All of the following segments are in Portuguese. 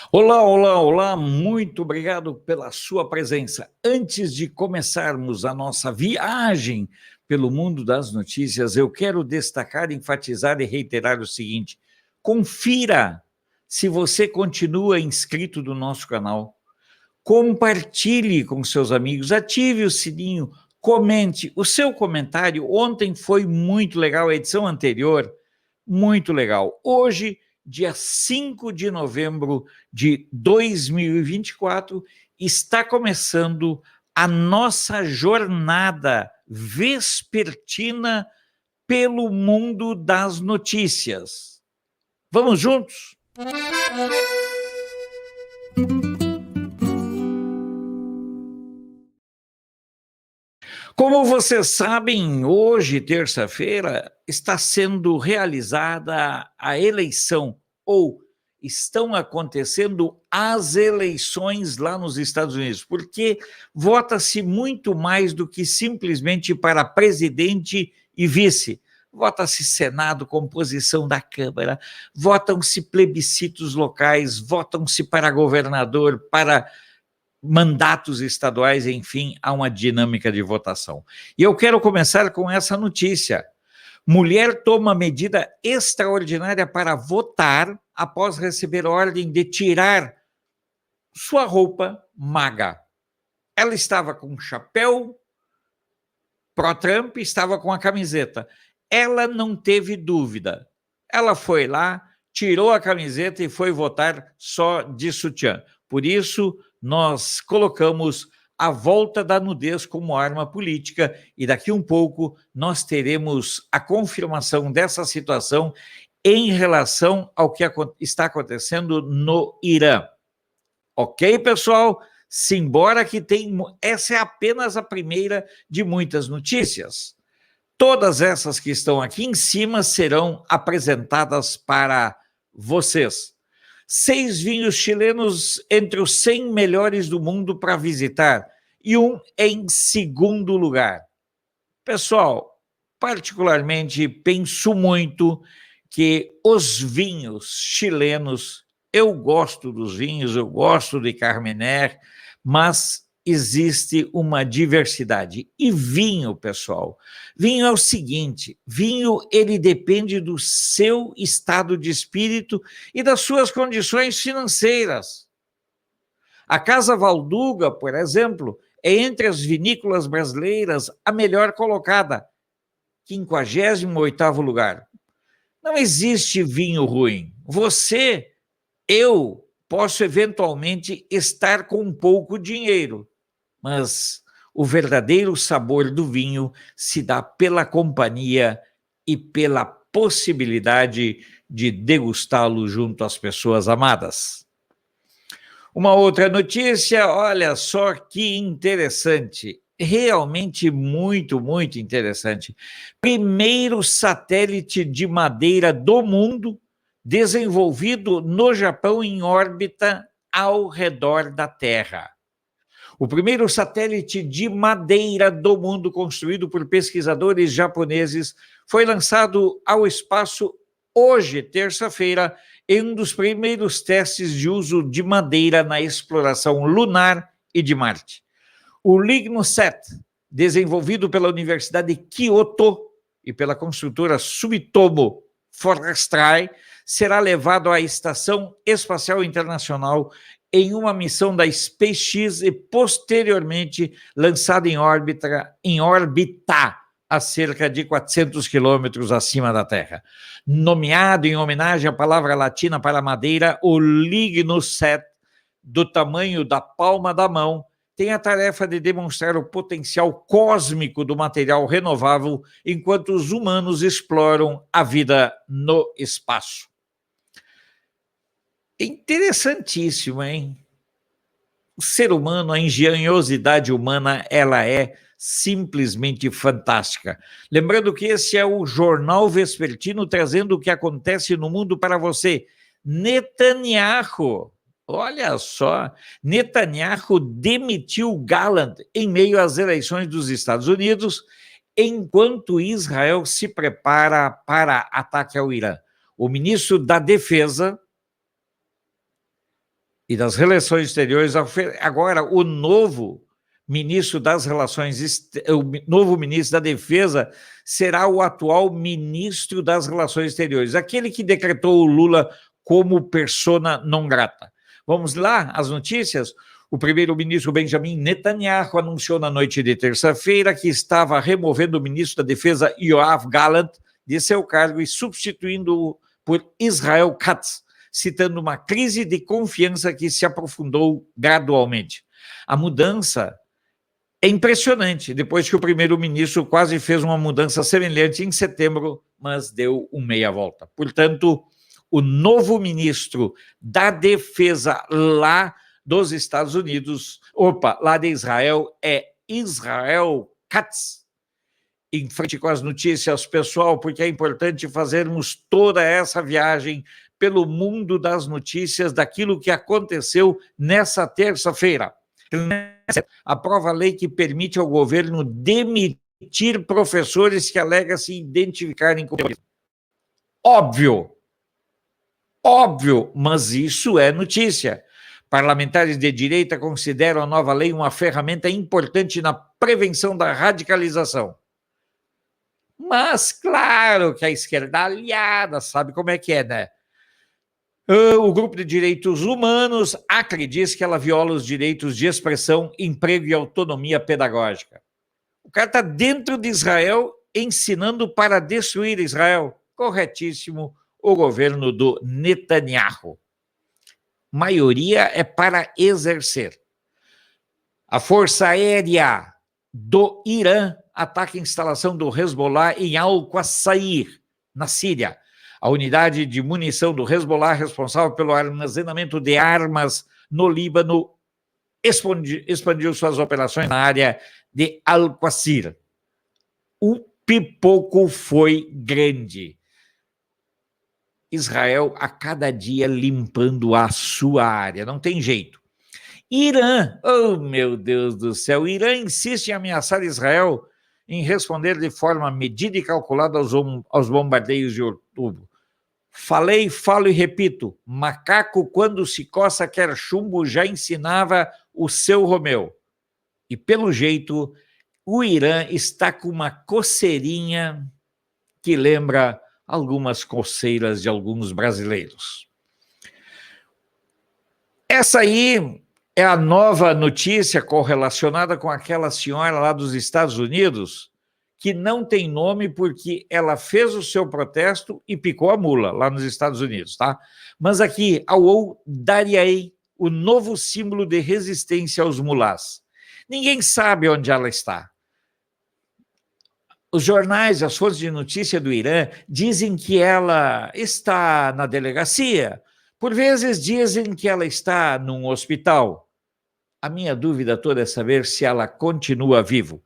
Olá, olá, olá, muito obrigado pela sua presença. Antes de começarmos a nossa viagem pelo mundo das notícias, eu quero destacar, enfatizar e reiterar o seguinte: confira se você continua inscrito no nosso canal, compartilhe com seus amigos, ative o sininho, comente. O seu comentário ontem foi muito legal, a edição anterior, muito legal. Hoje, dia 5 de novembro de 2024, está começando a nossa jornada vespertina pelo mundo das notícias. Vamos juntos? Como vocês sabem, hoje, terça-feira, está sendo realizada a eleição, ou estão acontecendo as eleições lá nos Estados Unidos, porque vota-se muito mais do que simplesmente para presidente e vice. Vota-se Senado, composição da Câmara, votam-se plebiscitos locais, votam-se para governador, para mandatos estaduais, enfim, há uma dinâmica de votação. E eu quero começar com essa notícia. Mulher toma medida extraordinária para votar após receber ordem de tirar sua roupa maga. Ela estava com um chapéu pró-Trump, estava com a camiseta. Ela não teve dúvida. Ela foi lá, tirou a camiseta e foi votar só de sutiã. Por isso, nós colocamos a volta da nudez como arma política e daqui um pouco nós teremos a confirmação dessa situação em relação ao que está acontecendo no Irã. Ok, pessoal? Simbora que tem... Essa é apenas a primeira de muitas notícias. Todas essas que estão aqui em cima serão apresentadas para vocês. 6 vinhos chilenos entre os 100 melhores do mundo para visitar e um em segundo lugar. Pessoal, particularmente penso muito que os vinhos chilenos, eu gosto dos vinhos, eu gosto de Carmener, mas existe uma diversidade. E vinho, pessoal, vinho é o seguinte, vinho ele depende do seu estado de espírito e das suas condições financeiras. A Casa Valduga, por exemplo, é entre as vinícolas brasileiras a melhor colocada, 58º lugar. Não existe vinho ruim. Você, eu, posso eventualmente estar com pouco dinheiro, mas o verdadeiro sabor do vinho se dá pela companhia e pela possibilidade de degustá-lo junto às pessoas amadas. Uma outra notícia, olha só que interessante, realmente muito, muito interessante. Primeiro satélite de madeira do mundo desenvolvido no Japão em órbita ao redor da Terra. O primeiro satélite de madeira do mundo construído por pesquisadores japoneses foi lançado ao espaço hoje, terça-feira, em um dos primeiros testes de uso de madeira na exploração lunar e de Marte. O LignoSat, desenvolvido pela Universidade de Kyoto e pela construtora Sumitomo Forestry, será levado à Estação Espacial Internacional em uma missão da SpaceX e posteriormente lançado em órbita a cerca de 400 quilômetros acima da Terra. Nomeado em homenagem à palavra latina para madeira, o LignoSat, do tamanho da palma da mão, tem a tarefa de demonstrar o potencial cósmico do material renovável enquanto os humanos exploram a vida no espaço. Interessantíssimo, hein? O ser humano, a engenhosidade humana, ela é simplesmente fantástica. Lembrando que esse é o Jornal Vespertino trazendo o que acontece no mundo para você. Netanyahu, olha só, Netanyahu demitiu Gallant em meio às eleições dos Estados Unidos, enquanto Israel se prepara para ataque ao Irã. O ministro da Defesa e das Relações Exteriores. Agora, o novo ministro das o novo ministro da Defesa será o atual ministro das Relações Exteriores, aquele que decretou o Lula como persona non grata. Vamos lá, as notícias? O primeiro-ministro Benjamin Netanyahu anunciou na noite de terça-feira que estava removendo o ministro da Defesa Yoav Gallant de seu cargo e substituindo-o por Israel Katz, citando uma crise de confiança que se aprofundou gradualmente. A mudança é impressionante, depois que o primeiro-ministro quase fez uma mudança semelhante em setembro, mas deu meia volta. Portanto, o novo ministro da Defesa lá dos Estados Unidos, lá de Israel, é Israel Katz. Em frente com as notícias, pessoal, porque é importante fazermos toda essa viagem pelo mundo das notícias daquilo que aconteceu nessa terça-feira. Aprova a lei que permite ao governo demitir professores que alegam se identificarem com terrorismo. Óbvio, mas isso é notícia. Parlamentares de direita consideram a nova lei uma ferramenta importante na prevenção da radicalização. Mas, claro que a esquerda aliada sabe como é que é, né? O grupo de direitos humanos acredita que ela viola os direitos de expressão, emprego e autonomia pedagógica. O cara está dentro de Israel ensinando para destruir Israel. Corretíssimo o governo do Netanyahu. Maioria é para exercer. A Força Aérea do Irã ataca a instalação do Hezbollah em Al-Qassair, na Síria. A unidade de munição do Hezbollah, responsável pelo armazenamento de armas no Líbano, expandiu suas operações na área de Al-Qasir. O pipoco foi grande. Israel, a cada dia, limpando a sua área. Não tem jeito. Irã, oh meu Deus do céu, Irã insiste em ameaçar Israel em responder de forma medida e calculada aos bombardeios de outubro. Falei, falo e repito, macaco quando se coça quer chumbo já ensinava o seu Romeu. E pelo jeito, o Irã está com uma coceirinha que lembra algumas coceiras de alguns brasileiros. Essa aí é a nova notícia correlacionada com aquela senhora lá dos Estados Unidos, que não tem nome porque ela fez o seu protesto e picou a mula lá nos Estados Unidos, tá? Mas aqui, a Ou Dariai, o novo símbolo de resistência aos mulás. Ninguém sabe onde ela está. Os jornais, as fontes de notícia do Irã dizem que ela está na delegacia. Por vezes dizem que ela está num hospital. A minha dúvida toda é saber se ela continua viva.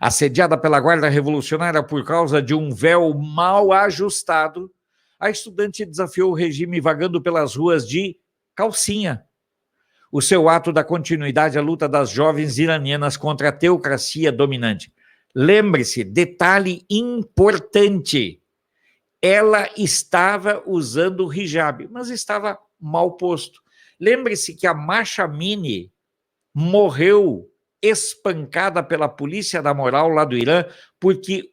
Assediada pela Guarda Revolucionária por causa de um véu mal ajustado, a estudante desafiou o regime vagando pelas ruas de calcinha. O seu ato dá continuidade à luta das jovens iranianas contra a teocracia dominante. Lembre-se, detalhe importante, ela estava usando o hijab, mas estava mal posto. Lembre-se que a Mahsa Amini morreu espancada pela polícia da moral lá do Irã, porque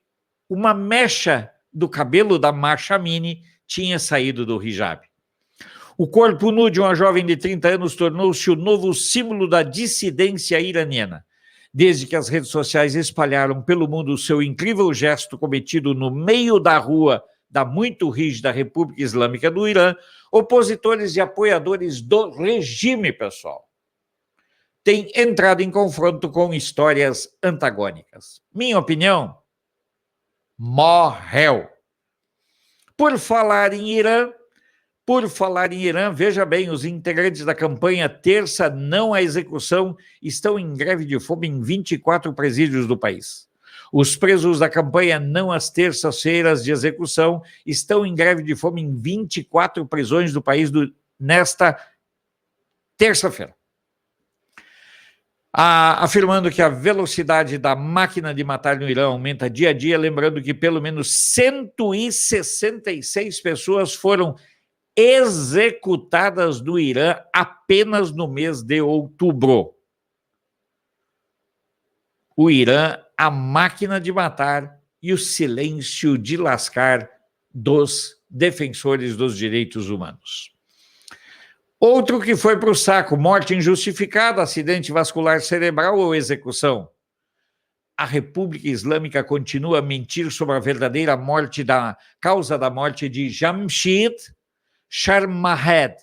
uma mecha do cabelo da Mahsa Amini tinha saído do hijab. O corpo nu de uma jovem de 30 anos tornou-se o novo símbolo da dissidência iraniana. Desde que as redes sociais espalharam pelo mundo o seu incrível gesto cometido no meio da rua da muito rígida República Islâmica do Irã, opositores e apoiadores do regime, pessoal, têm entrado em confronto com histórias antagônicas. Minha opinião, morreu. Por falar em Irã, veja bem, os integrantes da campanha Terça Não à Execução estão em greve de fome em 24 presídios do país. Os presos da campanha Não às Terças-feiras de Execução estão em greve de fome em 24 prisões do país nesta terça-feira. Afirmando que a velocidade da máquina de matar no Irã aumenta dia a dia, lembrando que pelo menos 166 pessoas foram executadas no Irã apenas no mês de outubro. O Irã, a máquina de matar e o silêncio de lascar dos defensores dos direitos humanos. Outro que foi para o saco, morte injustificada, acidente vascular cerebral ou execução. A República Islâmica continua a mentir sobre a verdadeira causa da morte de Jamshid Sharmahed.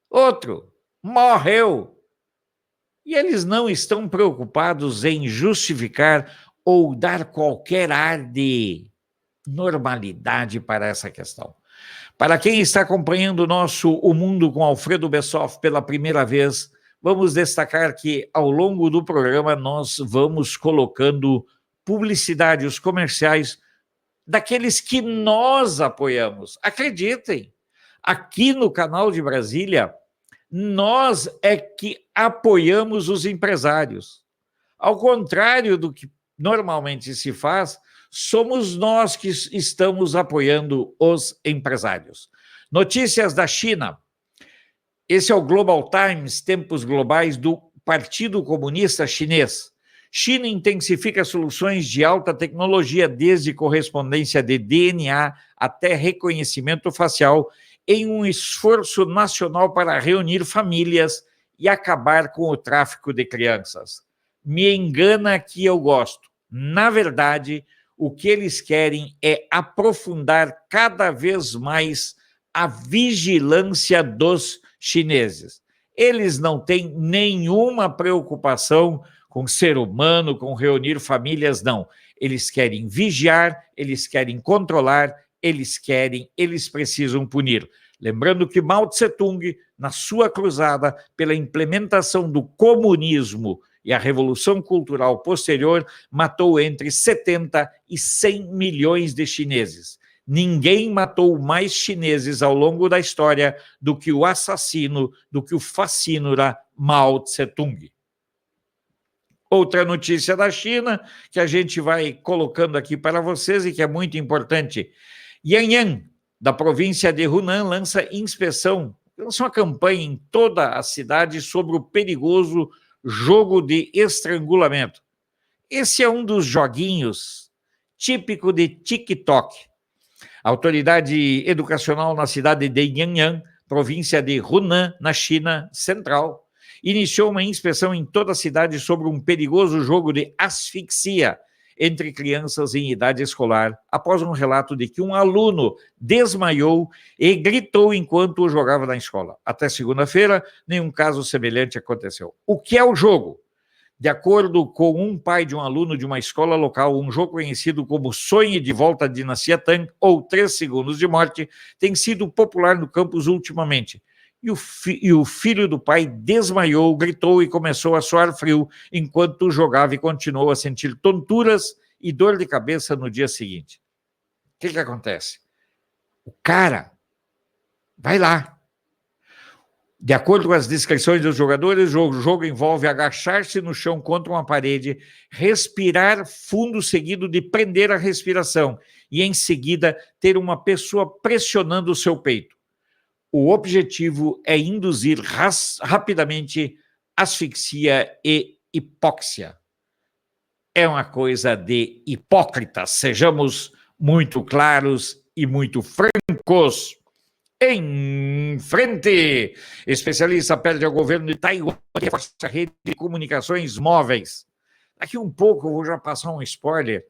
Outro, morreu. E eles não estão preocupados em justificar ou dar qualquer ar de normalidade para essa questão. Para quem está acompanhando O Mundo com Alfredo Bessoff pela primeira vez, vamos destacar que ao longo do programa nós vamos colocando publicidade, os comerciais daqueles que nós apoiamos. Acreditem, aqui no canal de Brasília, nós é que apoiamos os empresários. Ao contrário do que normalmente se faz, somos nós que estamos apoiando os empresários. Notícias da China. Esse é o Global Times, tempos globais do Partido Comunista Chinês. China intensifica soluções de alta tecnologia, desde correspondência de DNA até reconhecimento facial, em um esforço nacional para reunir famílias e acabar com o tráfico de crianças. Me engana que eu gosto. Na verdade, o que eles querem é aprofundar cada vez mais a vigilância dos chineses. Eles não têm nenhuma preocupação com ser humano, com reunir famílias, não. Eles querem vigiar, eles querem controlar, eles precisam punir. Lembrando que Mao Tse-tung, na sua cruzada pela implementação do comunismo e a Revolução Cultural posterior, matou entre 70 e 100 milhões de chineses. Ninguém matou mais chineses ao longo da história do que o assassino, do que o facínora Mao Tse-tung. Outra notícia da China, que a gente vai colocando aqui para vocês e que é muito importante. Yan'an, da província de Hunan, lança uma campanha em toda a cidade sobre o perigoso jogo de estrangulamento. Esse é um dos joguinhos típico de TikTok. A autoridade educacional na cidade de Yan'an, província de Hunan, na China Central, iniciou uma inspeção em toda a cidade sobre um perigoso jogo de asfixia entre crianças em idade escolar, após um relato de que um aluno desmaiou e gritou enquanto jogava na escola. Até segunda-feira, nenhum caso semelhante aconteceu. O que é o jogo? De acordo com um pai de um aluno de uma escola local, um jogo conhecido como Sonhe de Volta à Dinastia Tang, ou 3 Segundos de Morte, tem sido popular no campus ultimamente. E o filho do pai desmaiou, gritou e começou a suar frio enquanto jogava e continuou a sentir tonturas e dor de cabeça no dia seguinte. O que acontece? O cara vai lá. De acordo com as descrições dos jogadores, o jogo envolve agachar-se no chão contra uma parede, respirar fundo seguido de prender a respiração e, em seguida, ter uma pessoa pressionando o seu peito. O objetivo é induzir rapidamente asfixia e hipóxia. É uma coisa de hipócritas, sejamos muito claros e muito francos. Em frente, especialista pede ao governo de Taiwan que reforce a rede de comunicações móveis. Daqui um pouco eu vou já passar um spoiler.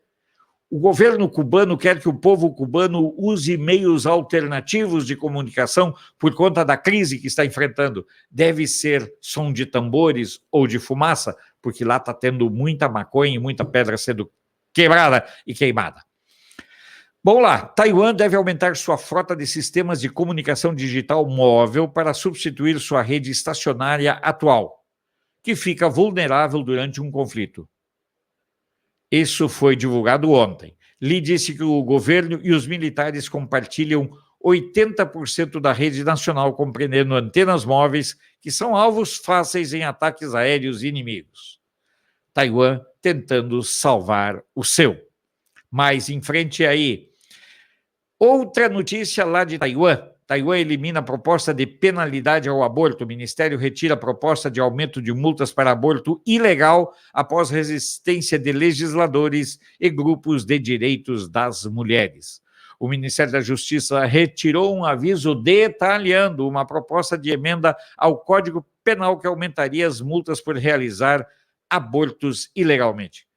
O governo cubano quer que o povo cubano use meios alternativos de comunicação por conta da crise que está enfrentando. Deve ser som de tambores ou de fumaça, porque lá está tendo muita maconha e muita pedra sendo quebrada e queimada. Bom lá, Taiwan deve aumentar sua frota de sistemas de comunicação digital móvel para substituir sua rede estacionária atual, que fica vulnerável durante um conflito. Isso foi divulgado ontem. Lee disse que o governo e os militares compartilham 80% da rede nacional, compreendendo antenas móveis, que são alvos fáceis em ataques aéreos inimigos. Taiwan tentando salvar o seu. Mais em frente aí, Outra notícia lá de Taiwan. Taiwan elimina a proposta de penalidade ao aborto. O Ministério retira a proposta de aumento de multas para aborto ilegal após resistência de legisladores e grupos de direitos das mulheres. O Ministério da Justiça retirou um aviso detalhando uma proposta de emenda ao Código Penal que aumentaria as multas por realizar abortos ilegalmente.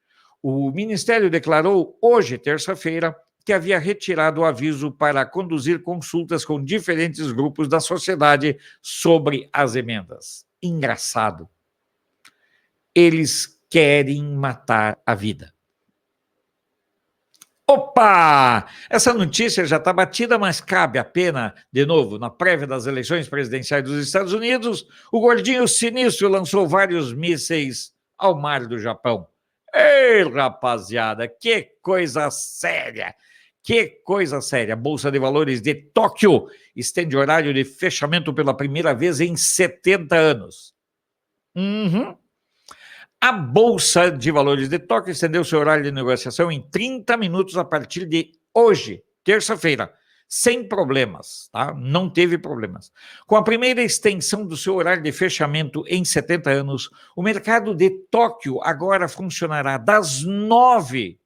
O Ministério declarou hoje, terça-feira, que havia retirado o aviso para conduzir consultas com diferentes grupos da sociedade sobre as emendas. Engraçado. Eles querem matar a vida. Opa! Essa notícia já está batida, mas cabe a pena, de novo, na prévia das eleições presidenciais dos Estados Unidos, o gordinho sinistro lançou vários mísseis ao mar do Japão. Ei, rapaziada, que coisa séria! Que coisa séria! A Bolsa de Valores de Tóquio estende horário de fechamento pela primeira vez em 70 anos. A Bolsa de Valores de Tóquio estendeu seu horário de negociação em 30 minutos a partir de hoje, terça-feira, sem problemas, tá? Não teve problemas. Com a primeira extensão do seu horário de fechamento em 70 anos, o mercado de Tóquio agora funcionará das 9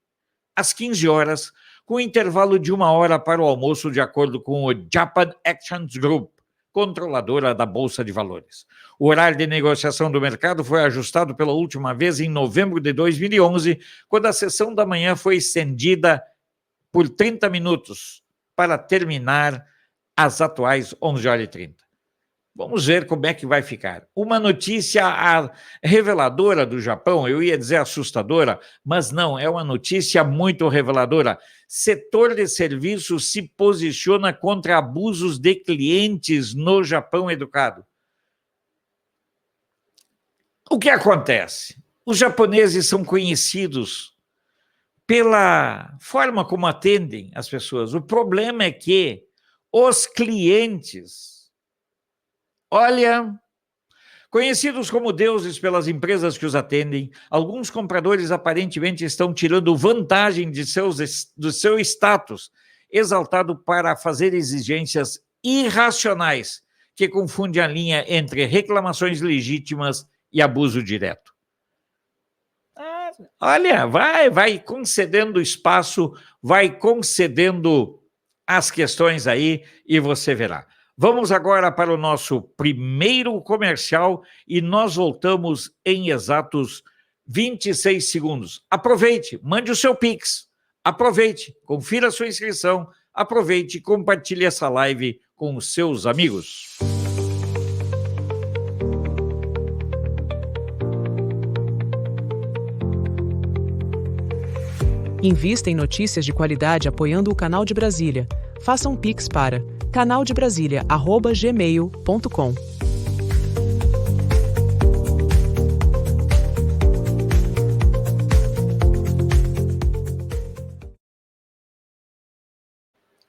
às 15 horas, com intervalo de 1 hora para o almoço, de acordo com o Japan Exchange Group, controladora da Bolsa de Valores. O horário de negociação do mercado foi ajustado pela última vez em novembro de 2011, quando a sessão da manhã foi estendida por 30 minutos para terminar às atuais 11h30. Vamos ver como é que vai ficar. Uma notícia reveladora do Japão, eu ia dizer assustadora, mas não, é uma notícia muito reveladora. Setor de serviços se posiciona contra abusos de clientes no Japão educado. O que acontece? Os japoneses são conhecidos pela forma como atendem as pessoas. O problema é que os clientes, olha, conhecidos como deuses pelas empresas que os atendem, alguns compradores aparentemente estão tirando vantagem do seu status exaltado para fazer exigências irracionais que confundem a linha entre reclamações legítimas e abuso direto. Olha, vai concedendo espaço, vai concedendo as questões aí e você verá. Vamos agora para o nosso primeiro comercial e nós voltamos em exatos 26 segundos. Aproveite, mande o seu Pix, aproveite, confira a sua inscrição, aproveite e compartilhe essa live com os seus amigos. Invista em notícias de qualidade apoiando o Canal de Brasília. Faça um Pix para canaldebrasilia@gmail.com.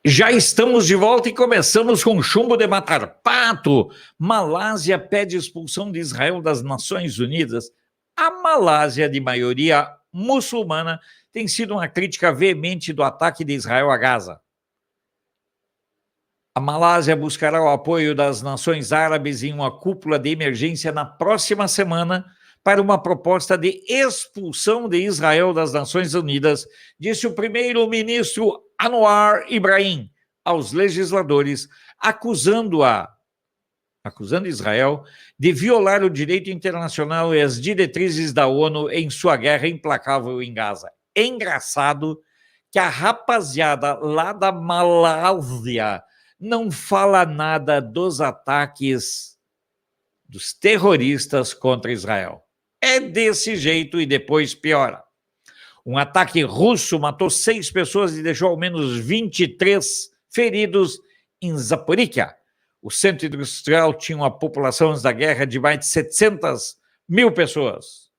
Já estamos de volta e começamos com chumbo de matar pato. Malásia pede expulsão de Israel das Nações Unidas. A Malásia, de maioria muçulmana, tem sido uma crítica veemente do ataque de Israel a Gaza. A Malásia buscará o apoio das nações árabes em uma cúpula de emergência na próxima semana para uma proposta de expulsão de Israel das Nações Unidas, disse o primeiro-ministro Anwar Ibrahim aos legisladores, acusando Israel de violar o direito internacional e as diretrizes da ONU em sua guerra implacável em Gaza. É engraçado que a rapaziada lá da Malásia não fala nada dos ataques dos terroristas contra Israel. É desse jeito e depois piora. Um ataque russo matou 6 pessoas e deixou ao menos 23 feridos em Zaporizhia. O centro industrial tinha uma população antes da guerra de mais de 700 mil pessoas.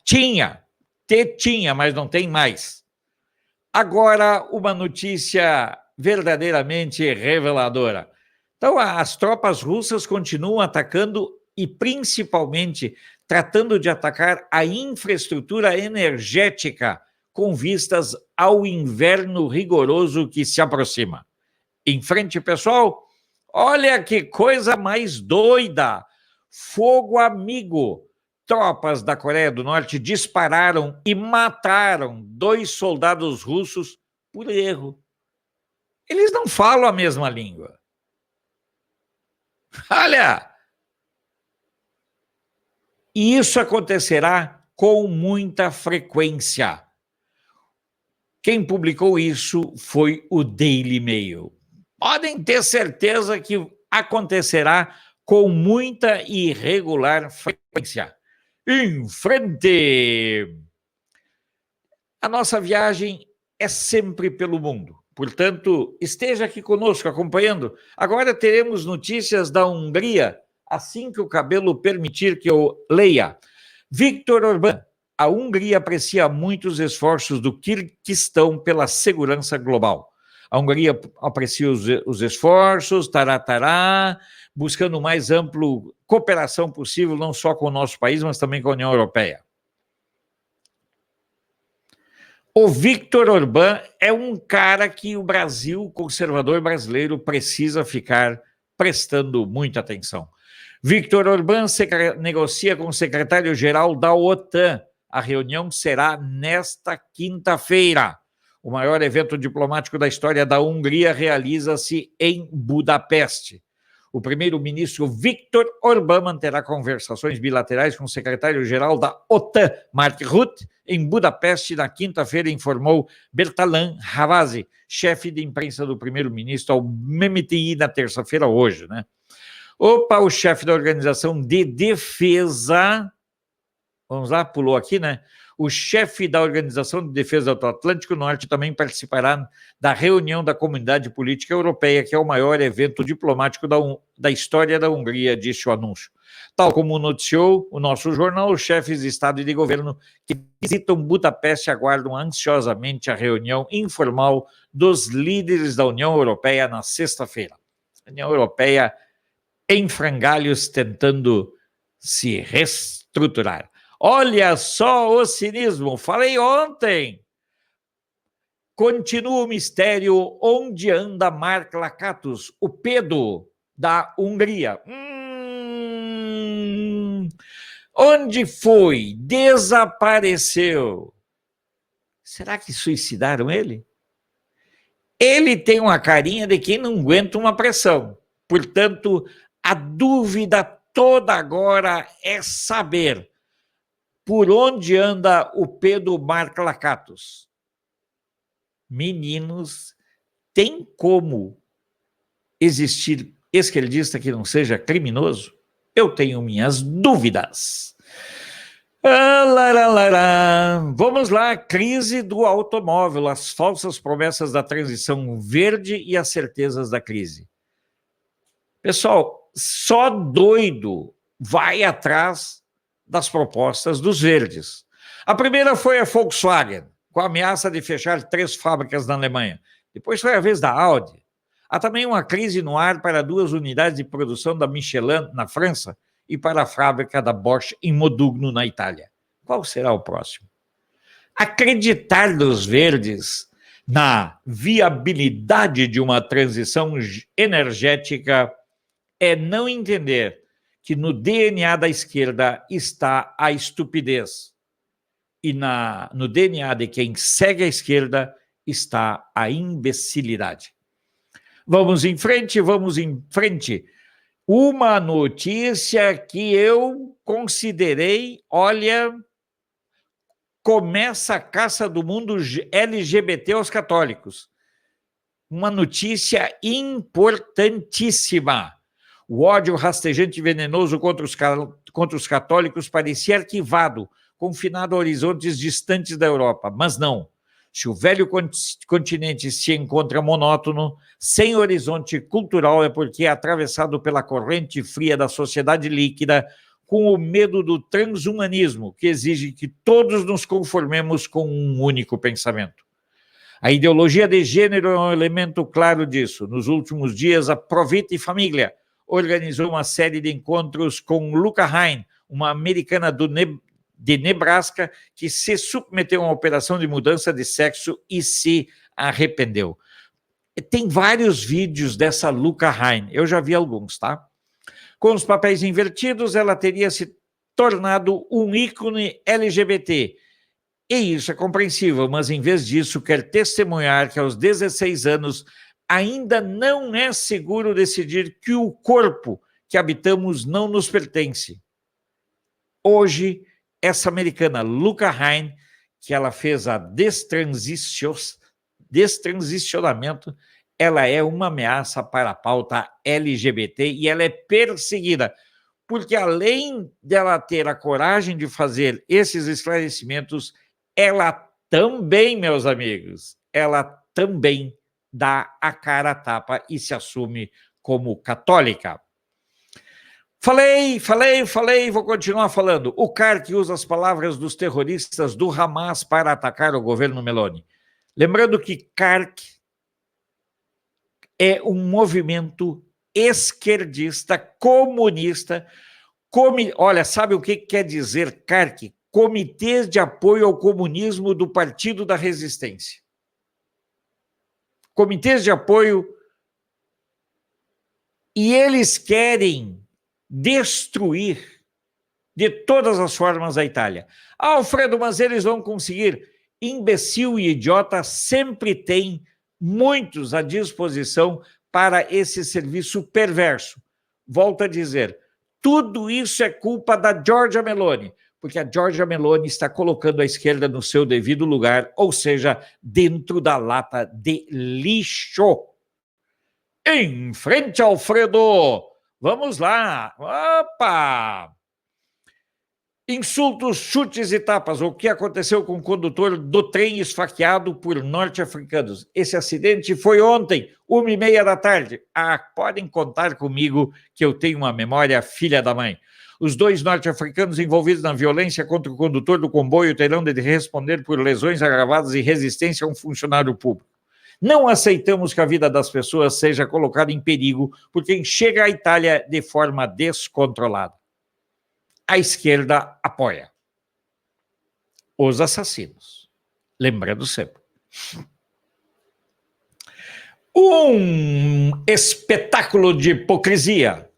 Tinha, mas não tem mais. Agora, uma notícia verdadeiramente reveladora. Então, as tropas russas continuam atacando e, principalmente, tratando de atacar a infraestrutura energética com vistas ao inverno rigoroso que se aproxima. Em frente, pessoal, olha que coisa mais doida! Fogo amigo! Tropas da Coreia do Norte dispararam e mataram 2 soldados russos por erro. Eles não falam a mesma língua. Olha! E isso acontecerá com muita frequência. Quem publicou isso foi o Daily Mail. Podem ter certeza que acontecerá com muita e irregular frequência. Em frente! A nossa viagem é sempre pelo mundo. Portanto, esteja aqui conosco acompanhando. Agora teremos notícias da Hungria, assim que o cabelo permitir que eu leia. Viktor Orbán. A Hungria aprecia muito os esforços do Quirguistão pela segurança global. A Hungria aprecia os esforços, buscando o mais amplo cooperação possível, não só com o nosso país, mas também com a União Europeia. O Viktor Orbán é um cara que o Brasil, conservador brasileiro, precisa ficar prestando muita atenção. Viktor Orbán negocia com o secretário-geral da OTAN. A reunião será nesta quinta-feira. O maior evento diplomático da história da Hungria realiza-se em Budapeste. O primeiro-ministro Viktor Orbán manterá conversações bilaterais com o secretário-geral da OTAN, Mark Rutte, em Budapeste na quinta-feira, informou Bertalan Havazi, chefe de imprensa do primeiro-ministro, ao MMTI na terça-feira, hoje, né? O chefe da Organização de Defesa... Vamos lá, pulou aqui, né? O chefe da Organização de Defesa do Atlântico Norte também participará da reunião da Comunidade Política Europeia, que é o maior evento diplomático da história da Hungria, disse o anúncio. Tal como noticiou o nosso jornal, os chefes de Estado e de Governo que visitam Budapeste aguardam ansiosamente a reunião informal dos líderes da União Europeia na sexta-feira. A União Europeia em frangalhos tentando se reestruturar. Olha só o cinismo, falei ontem. Continua o mistério onde anda Mark Lakatos, o Pedro da Hungria. Onde foi? Desapareceu. Será que suicidaram ele? Ele tem uma carinha de quem não aguenta uma pressão. Portanto, a dúvida toda agora é saber por onde anda o Pedro Mark Lakatos. Meninos, tem como existir esquerdista que não seja criminoso? Eu tenho minhas dúvidas. Vamos lá, crise do automóvel, as falsas promessas da transição verde e as certezas da crise. Pessoal, só doido vai atrás das propostas dos verdes. A primeira foi a Volkswagen, com a ameaça de fechar 3 fábricas na Alemanha. Depois foi a vez da Audi. Há também uma crise no ar para 2 unidades de produção da Michelin na França e para a fábrica da Bosch em Modugno, na Itália. Qual será o próximo? Acreditar dos verdes na viabilidade de uma transição energética é não entender que no DNA da esquerda está a estupidez e no DNA de quem segue a esquerda está a imbecilidade. Vamos em frente. Uma notícia que eu considerei, olha, começa a caça do mundo LGBT aos católicos. Uma notícia importantíssima. O ódio rastejante e venenoso contra os católicos parecia arquivado, confinado a horizontes distantes da Europa, mas não. Se o velho continente se encontra monótono, sem horizonte cultural, é porque é atravessado pela corrente fria da sociedade líquida, com o medo do transhumanismo, que exige que todos nos conformemos com um único pensamento. A ideologia de gênero é um elemento claro disso. Nos últimos dias, a Provite Família organizou uma série de encontros com Luca Hain, uma americana de Nebraska, que se submeteu a uma operação de mudança de sexo e se arrependeu. Tem vários vídeos dessa Luca Hain, eu já vi alguns, tá? Com os papéis invertidos, ela teria se tornado um ícone LGBT. E isso é compreensível, mas em vez disso, quer testemunhar que aos 16 anos ainda não é seguro decidir que o corpo que habitamos não nos pertence. Hoje, essa americana Luca Hain, que ela fez a destransicionamento, ela é uma ameaça para a pauta LGBT e ela é perseguida, porque além dela ter a coragem de fazer esses esclarecimentos, ela também, meus amigos, ela também dá a cara a tapa e se assume como católica. Falei, vou continuar falando. O CARC usa as palavras dos terroristas do Hamas para atacar o governo Meloni. Lembrando que CARC é um movimento esquerdista, comunista. Olha, sabe o que quer dizer CARC? Comitês de Apoio ao Comunismo do Partido da Resistência. Comitês de apoio, e eles querem destruir de todas as formas a Itália. Alfredo, mas eles vão conseguir. Imbecil e idiota sempre tem muitos à disposição para esse serviço perverso. Volto a dizer, tudo isso é culpa da Giorgia Meloni, porque a Giorgia Meloni está colocando a esquerda no seu devido lugar, ou seja, dentro da lata de lixo. Em frente, Alfredo! Vamos lá! Opa! Insultos, chutes e tapas. O que aconteceu com o condutor do trem esfaqueado por norte-africanos? Esse acidente foi ontem, 1h30 da tarde. Podem contar comigo que eu tenho uma memória filha da mãe. Os 2 norte-africanos envolvidos na violência contra o condutor do comboio terão de responder por lesões agravadas e resistência a um funcionário público. Não aceitamos que a vida das pessoas seja colocada em perigo por quem chega à Itália de forma descontrolada. A esquerda apoia os assassinos. Lembrando sempre. Um espetáculo de hipocrisia.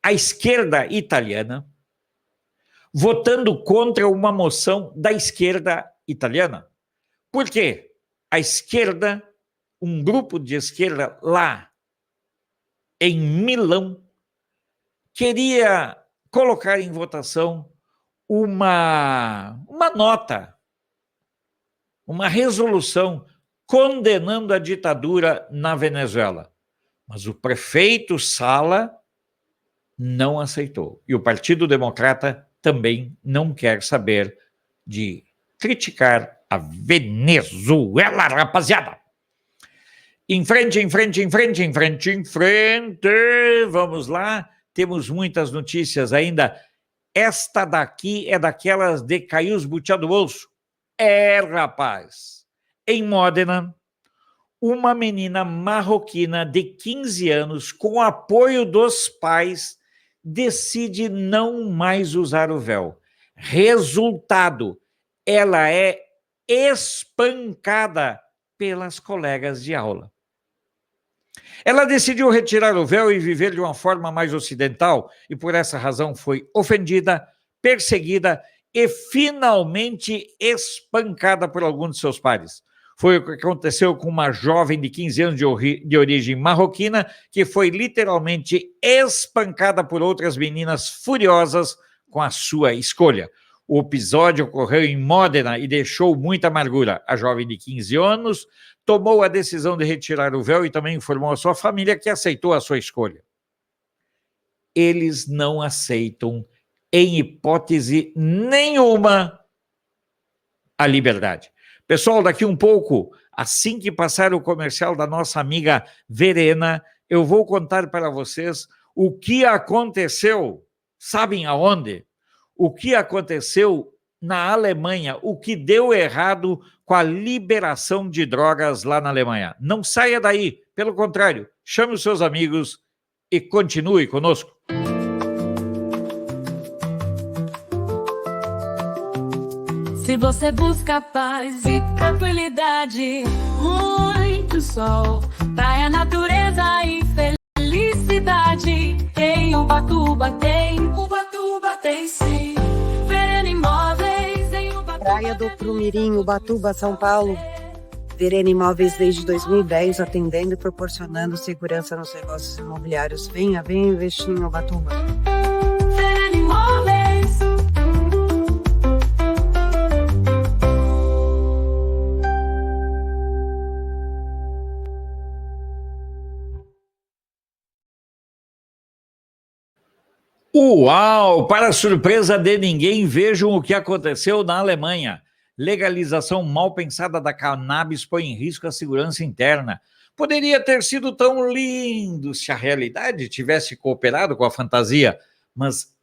A esquerda italiana votando contra uma moção da esquerda italiana. Por quê? A esquerda, um grupo de esquerda lá em Milão, queria colocar em votação uma nota, uma resolução condenando a ditadura na Venezuela. Mas o prefeito Sala não aceitou. E o Partido Democrata também não quer saber de criticar a Venezuela, rapaziada. Em frente. Vamos lá. Temos muitas notícias ainda. Esta daqui é daquelas de cair os butiá do bolso. Rapaz. Em Módena, uma menina marroquina de 15 anos, com apoio dos pais, decide não mais usar o véu. Resultado, ela é espancada pelas colegas de aula. Ela decidiu retirar o véu e viver de uma forma mais ocidental e por essa razão foi ofendida, perseguida e finalmente espancada por alguns de seus pares. Foi o que aconteceu com uma jovem de 15 anos de origem marroquina que foi literalmente espancada por outras meninas furiosas com a sua escolha. O episódio ocorreu em Módena e deixou muita amargura. A jovem de 15 anos tomou a decisão de retirar o véu e também informou a sua família que aceitou a sua escolha. Eles não aceitam, em hipótese nenhuma, a liberdade. Pessoal, daqui um pouco, assim que passar o comercial da nossa amiga Verena, eu vou contar para vocês o que aconteceu, sabem aonde? O que aconteceu na Alemanha, o que deu errado com a liberação de drogas lá na Alemanha. Não saia daí, pelo contrário, chame os seus amigos e continue conosco. Se você busca paz e tranquilidade, muito sol, praia, natureza e felicidade. Em Ubatuba tem sim. Verena Imóveis em Ubatuba. Praia do Prumirim, Ubatuba, São Paulo. Verena Imóveis desde 2010, atendendo e proporcionando segurança nos negócios imobiliários. Venha investir em Ubatuba. Verena Imóveis. Uau! Para surpresa de ninguém, vejam o que aconteceu na Alemanha. Legalização mal pensada da cannabis põe em risco a segurança interna. Poderia ter sido tão lindo se a realidade tivesse cooperado com a fantasia, mas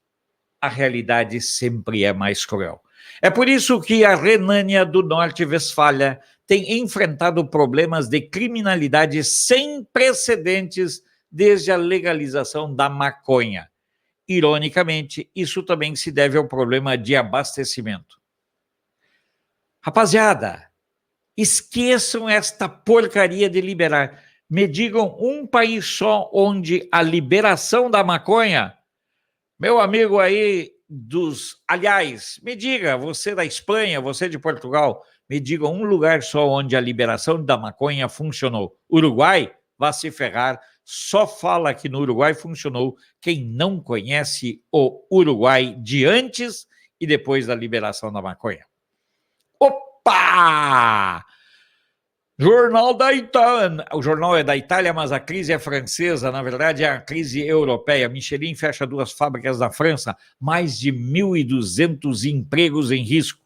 a realidade sempre é mais cruel. É por isso que a Renânia do Norte-Westfália tem enfrentado problemas de criminalidade sem precedentes desde a legalização da maconha. Ironicamente, isso também se deve ao problema de abastecimento. Rapaziada, esqueçam esta porcaria de liberar. Me digam um país só onde a liberação da maconha, meu amigo aí aliás, me diga, você da Espanha, você de Portugal, me diga um lugar só onde a liberação da maconha funcionou. Uruguai? Vá se ferrar. Só fala que no Uruguai funcionou quem não conhece o Uruguai de antes e depois da liberação da maconha. Opa! Jornal da Itália. O jornal é da Itália, mas a crise é francesa. Na verdade, é a crise europeia. Michelin fecha 2 fábricas na França. Mais de 1.200 empregos em risco.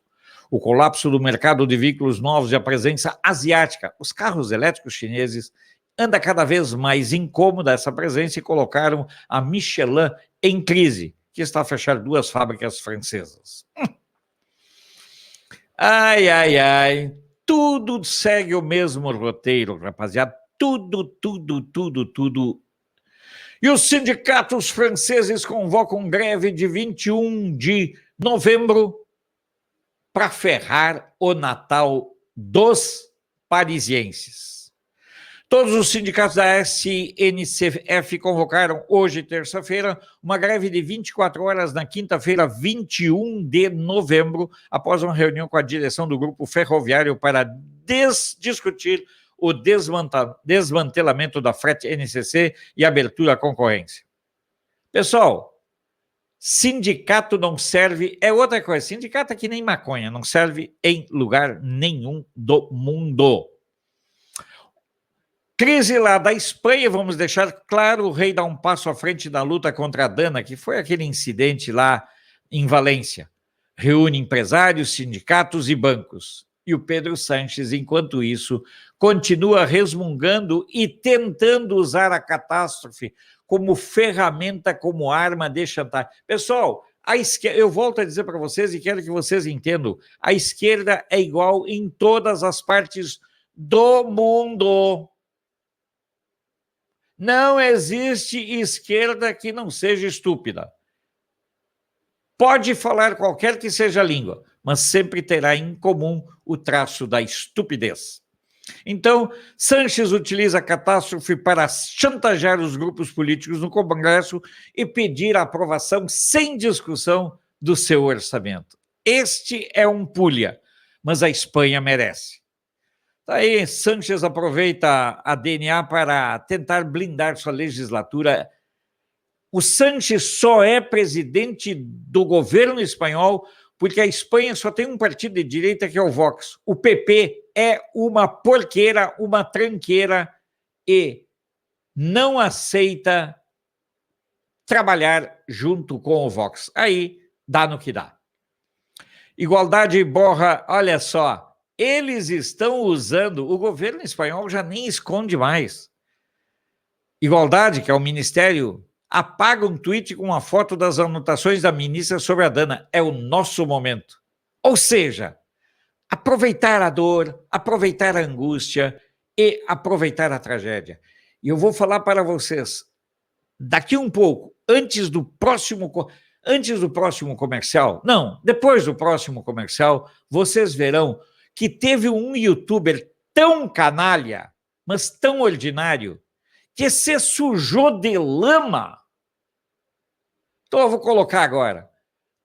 O colapso do mercado de veículos novos e a presença asiática. Os carros elétricos chineses anda cada vez mais incômoda essa presença e colocaram a Michelin em crise, que está a fechar 2 fábricas francesas. Ai, ai, ai. Tudo segue o mesmo roteiro, rapaziada. Tudo. E os sindicatos franceses convocam greve de 21 de novembro para ferrar o Natal dos parisienses. Todos os sindicatos da SNCF convocaram hoje, terça-feira, uma greve de 24 horas na quinta-feira, 21 de novembro, após uma reunião com a direção do grupo ferroviário para discutir o desmantelamento da frete NCC e abertura à concorrência. Pessoal, sindicato não serve, é outra coisa, sindicato é que nem maconha, não serve em lugar nenhum do mundo. Crise lá da Espanha, vamos deixar claro, o rei dá um passo à frente na luta contra a Dana, que foi aquele incidente lá em Valência. Reúne empresários, sindicatos e bancos. E o Pedro Sánchez, enquanto isso, continua resmungando e tentando usar a catástrofe como ferramenta, como arma de chantagem. Pessoal, a esquerda, eu volto a dizer para vocês e quero que vocês entendam, a esquerda é igual em todas as partes do mundo. Não existe esquerda que não seja estúpida. Pode falar qualquer que seja a língua, mas sempre terá em comum o traço da estupidez. Então, Sánchez utiliza a catástrofe para chantagear os grupos políticos no Congresso e pedir a aprovação sem discussão do seu orçamento. Este é um pulha, mas a Espanha merece. Daí, Sánchez aproveita a DNA para tentar blindar sua legislatura. O Sánchez só é presidente do governo espanhol porque a Espanha só tem um partido de direita que é o Vox. O PP é uma porqueira, uma tranqueira e não aceita trabalhar junto com o Vox. Aí dá no que dá. Igualdade borra, olha só. Eles estão usando, o governo espanhol já nem esconde mais. Igualdade, que é o ministério, apaga um tweet com uma foto das anotações da ministra sobre a Dana. É o nosso momento. Ou seja, aproveitar a dor, aproveitar a angústia e aproveitar a tragédia. E eu vou falar para vocês, daqui um pouco, antes antes do próximo comercial, não, depois do próximo comercial, vocês verão que teve um youtuber tão canalha, mas tão ordinário, que se sujou de lama. Então eu vou colocar agora.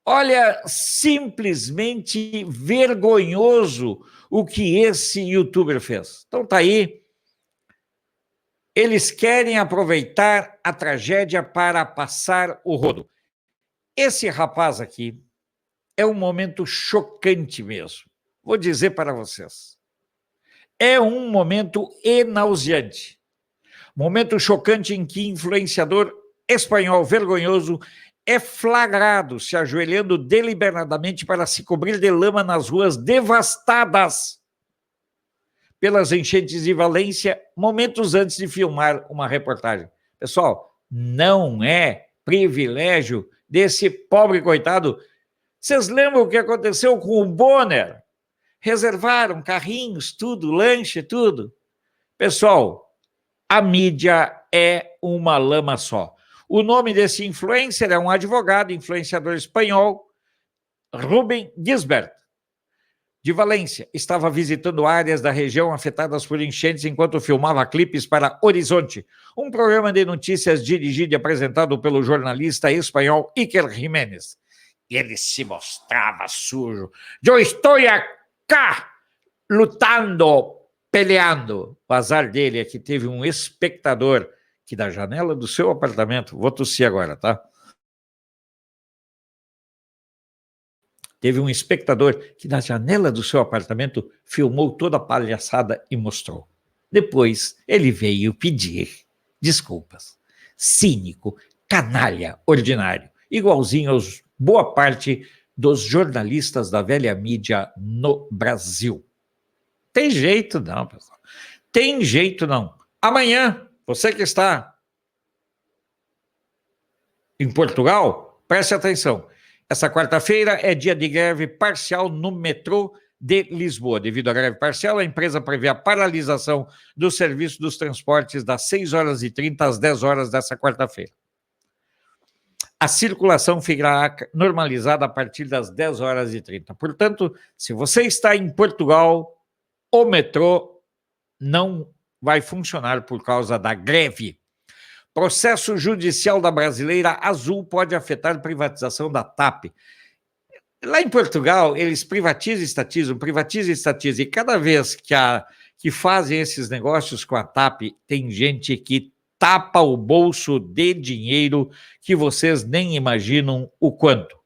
Olha, simplesmente vergonhoso o que esse youtuber fez. Então tá aí. Eles querem aproveitar a tragédia para passar o rodo. Esse rapaz aqui é um momento chocante mesmo. Vou dizer para vocês. É um momento nauseante. Momento chocante em que influenciador espanhol vergonhoso é flagrado se ajoelhando deliberadamente para se cobrir de lama nas ruas devastadas pelas enchentes de Valência, momentos antes de filmar uma reportagem. Pessoal, não é privilégio desse pobre coitado. Vocês lembram o que aconteceu com o Bonner? Reservaram carrinhos, tudo, lanche, tudo. Pessoal, a mídia é uma lama só. O nome desse influencer é um advogado, influenciador espanhol, Rubén Gisbert, de Valência. Estava visitando áreas da região afetadas por enchentes enquanto filmava clipes para Horizonte, um programa de notícias dirigido e apresentado pelo jornalista espanhol Iker Jiménez. E ele se mostrava sujo. Eu estou cá, lutando, peleando. O azar dele é que teve um espectador que da janela do seu apartamento, vou tossir agora, tá? Teve um espectador que da janela do seu apartamento filmou toda a palhaçada e mostrou. Depois ele veio pedir desculpas. Cínico, canalha, ordinário, igualzinho aos boa parte dos jornalistas da velha mídia no Brasil. Tem jeito não, pessoal. Tem jeito não. Amanhã, você que está em Portugal, preste atenção. Essa quarta-feira é dia de greve parcial no metrô de Lisboa. Devido à greve parcial, a empresa prevê a paralisação do serviço dos transportes das 6h30 às 10h dessa quarta-feira. A circulação ficará normalizada a partir das 10h30. Portanto, se você está em Portugal, o metrô não vai funcionar por causa da greve. Processo judicial da Brasileira Azul pode afetar a privatização da TAP. Lá em Portugal, eles privatizam e estatizam. E cada vez que fazem esses negócios com a TAP, tem gente que tapa o bolso de dinheiro que vocês nem imaginam o quanto.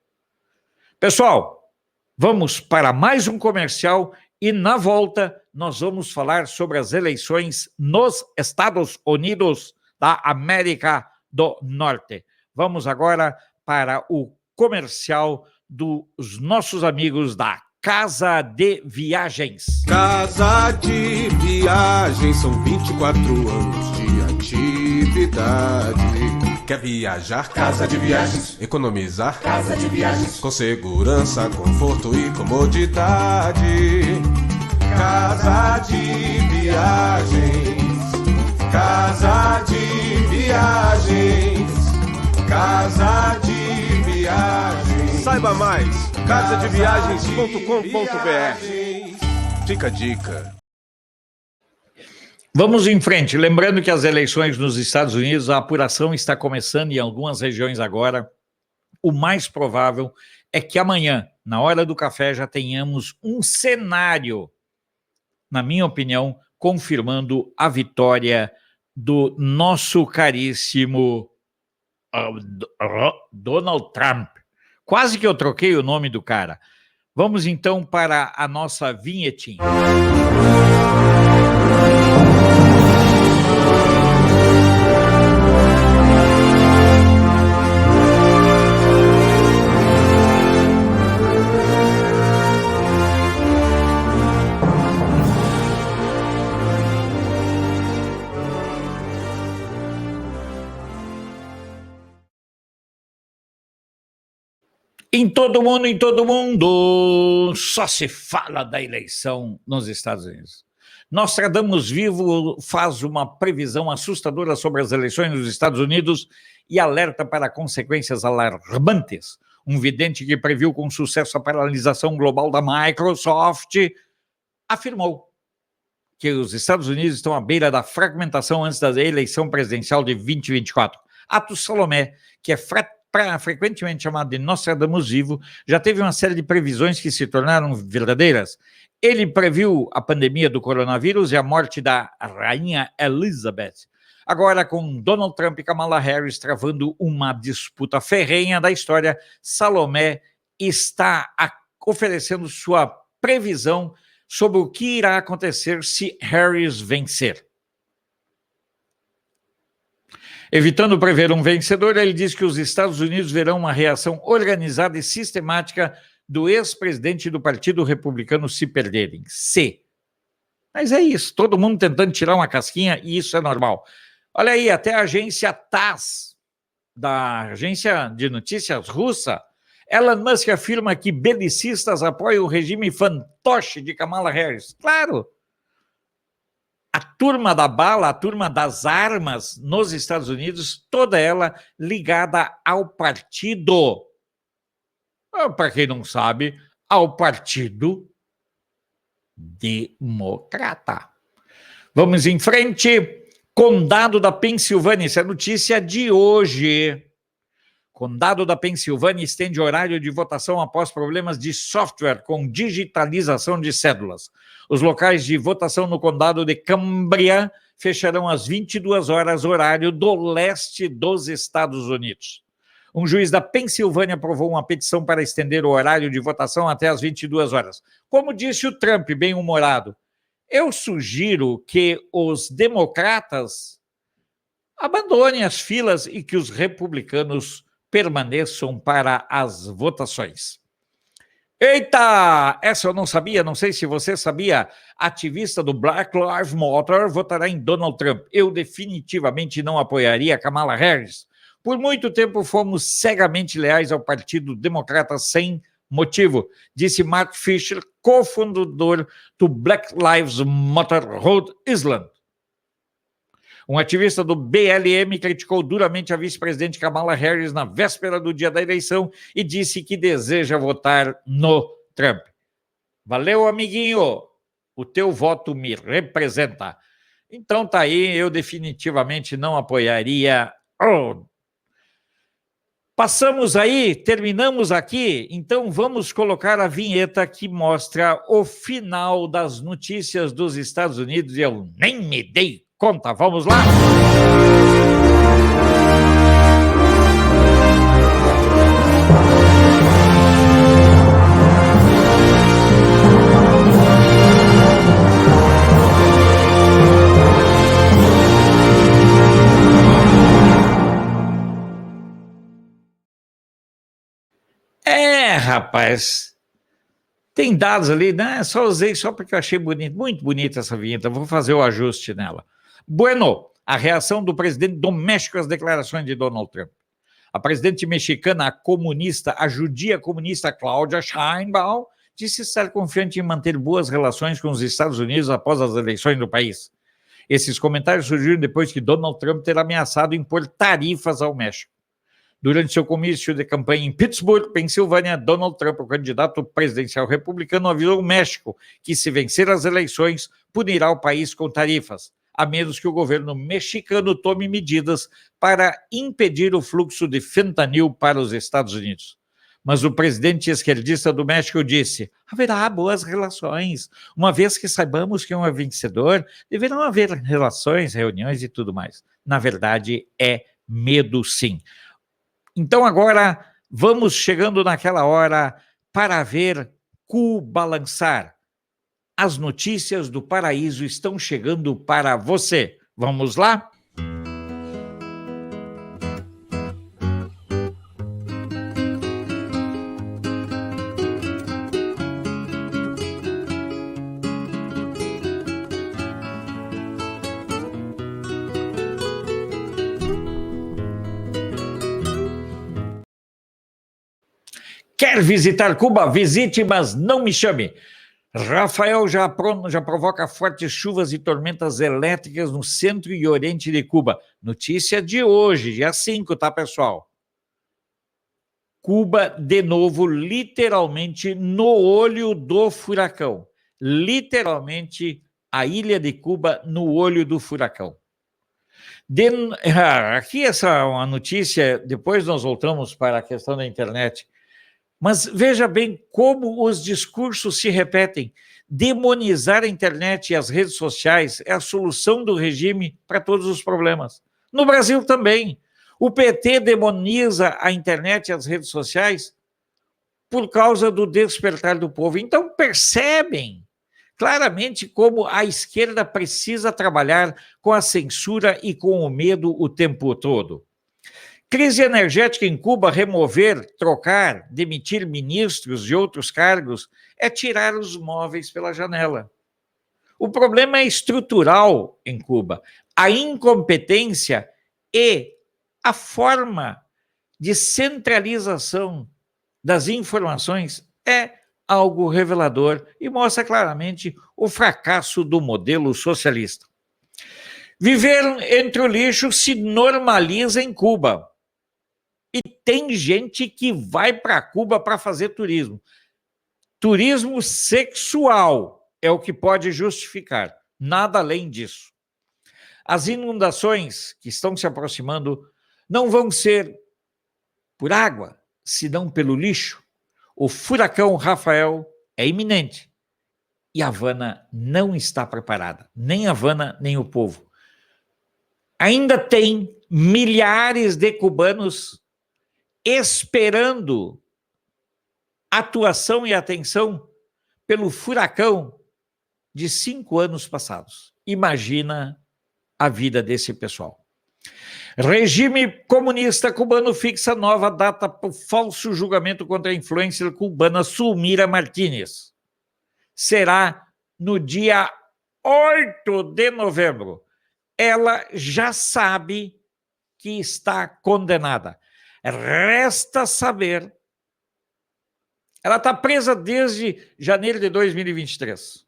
Pessoal, vamos para mais um comercial e na volta nós vamos falar sobre as eleições nos Estados Unidos da América do Norte. Vamos agora para o comercial dos nossos amigos da Casa de Viagens. Casa de Viagens, são 24 anos de atividade. Quer viajar? Casa de Viagens. Economizar? Casa de Viagens. Com segurança, conforto e comodidade. Casa de Viagens. Casa de Viagens. Casa de Viagens. Saiba mais, casadeviagens.com.br. Fica a dica. Vamos em frente. Lembrando que as eleições nos Estados Unidos, a apuração está começando em algumas regiões agora. O mais provável é que amanhã, na hora do café, já tenhamos um cenário, na minha opinião, confirmando a vitória do nosso caríssimo Donald Trump. Quase que eu troquei o nome do cara. Vamos então para a nossa vinhetinha. Em todo mundo, só se fala da eleição nos Estados Unidos. Nostradamus Vivo faz uma previsão assustadora sobre as eleições nos Estados Unidos e alerta para consequências alarmantes. um vidente que previu com sucesso a paralisação global da Microsoft, afirmou que os Estados Unidos estão à beira da fragmentação antes da eleição presidencial de 2024. Atos Salomé, que é frequentemente chamado de Nostradamus vivo, já teve uma série de previsões que se tornaram verdadeiras. Ele previu a pandemia do coronavírus e a morte da rainha Elizabeth. Agora, com Donald Trump e Kamala Harris travando uma disputa ferrenha da história, Salomé está oferecendo sua previsão sobre o que irá acontecer se Harris vencer. Evitando prever um vencedor, ele diz que os Estados Unidos verão uma reação organizada e sistemática do ex-presidente do Partido Republicano se perderem. Mas é isso, todo mundo tentando tirar uma casquinha e isso é normal. Olha aí, até a agência TASS, da agência de notícias russa, Elon Musk afirma que belicistas apoiam o regime fantoche de Kamala Harris. Claro! A turma da bala, a turma das armas nos Estados Unidos, toda ela ligada ao partido. Para quem não sabe, ao Partido Democrata. Vamos em frente. Condado da Pensilvânia, essa é a notícia de hoje. Condado da Pensilvânia estende horário de votação após problemas de software com digitalização de cédulas. Os locais de votação no condado de Cambria fecharão às 22 horas, horário do leste dos Estados Unidos. Um juiz da Pensilvânia aprovou uma petição para estender o horário de votação até às 22 horas. Como disse o Trump, bem-humorado, eu sugiro que os democratas abandonem as filas e que os republicanos permaneçam para as votações. Eita! Essa eu não sabia, não sei se você sabia. Ativista do Black Lives Matter votará em Donald Trump. Eu definitivamente não apoiaria Kamala Harris. Por muito tempo fomos cegamente leais ao Partido Democrata sem motivo, disse Mark Fisher, cofundador do Black Lives Matter Rhode Island. Um ativista do BLM criticou duramente a vice-presidente Kamala Harris na véspera do dia da eleição e disse que deseja votar no Trump. Valeu, amiguinho, o teu voto me representa. Então tá aí, eu definitivamente não apoiaria. Passamos aí, terminamos aqui, então vamos colocar a vinheta que mostra o final das notícias dos Estados Unidos e eu nem me dei conta. Vamos lá? Rapaz, tem dados ali, né? Só usei só porque eu achei bonito, muito bonita essa vinheta, vou fazer o ajuste nela. Bueno, a reação do presidente do México às declarações de Donald Trump. A presidente mexicana, a judia comunista Claudia Sheinbaum, disse estar confiante em manter boas relações com os Estados Unidos após as eleições do país. Esses comentários surgiram depois que Donald Trump ter ameaçado impor tarifas ao México. Durante seu comício de campanha em Pittsburgh, Pensilvânia, Donald Trump, o candidato presidencial republicano, avisou o México que, se vencer as eleições, punirá o país com tarifas, a menos que o governo mexicano tome medidas para impedir o fluxo de fentanil para os Estados Unidos. Mas o presidente esquerdista do México disse: haverá boas relações. Uma vez que saibamos que um é vencedor, deverão haver relações, reuniões e tudo mais. Na verdade, é medo, sim. Então agora vamos chegando naquela hora para ver Cuba balançar. As notícias do paraíso estão chegando para você. Vamos lá? Quer visitar Cuba? Visite, mas não me chame. Rafael já provoca fortes chuvas e tormentas elétricas no centro e oriente de Cuba. Notícia de hoje, dia 5, tá, pessoal? Cuba, de novo, literalmente no olho do furacão. Literalmente, a ilha de Cuba no olho do furacão. Aqui essa é uma notícia, depois nós voltamos para a questão da internet, mas veja bem como os discursos se repetem. Demonizar a internet e as redes sociais é a solução do regime para todos os problemas. No Brasil também. O PT demoniza a internet e as redes sociais por causa do despertar do povo. Então, percebem claramente como a esquerda precisa trabalhar com a censura e com o medo o tempo todo. Crise energética em Cuba, remover, trocar, demitir ministros e outros cargos é tirar os móveis pela janela. O problema é estrutural em Cuba. A incompetência e a forma de centralização das informações é algo revelador e mostra claramente o fracasso do modelo socialista. Viver entre o lixo se normaliza em Cuba. E tem gente que vai para Cuba para fazer turismo. Turismo sexual é o que pode justificar, nada além disso. As inundações que estão se aproximando não vão ser por água, senão pelo lixo. O furacão Rafael é iminente e Havana não está preparada, nem Havana, nem o povo. Ainda tem milhares de cubanos esperando atuação e atenção pelo furacão de 5 anos passados. Imagina a vida desse pessoal. Regime comunista cubano fixa nova data para o falso julgamento contra a influencer cubana Sulmira Martínez. Será no dia 8 de novembro. Ela já sabe que está condenada. Resta saber. Ela está presa desde janeiro de 2023.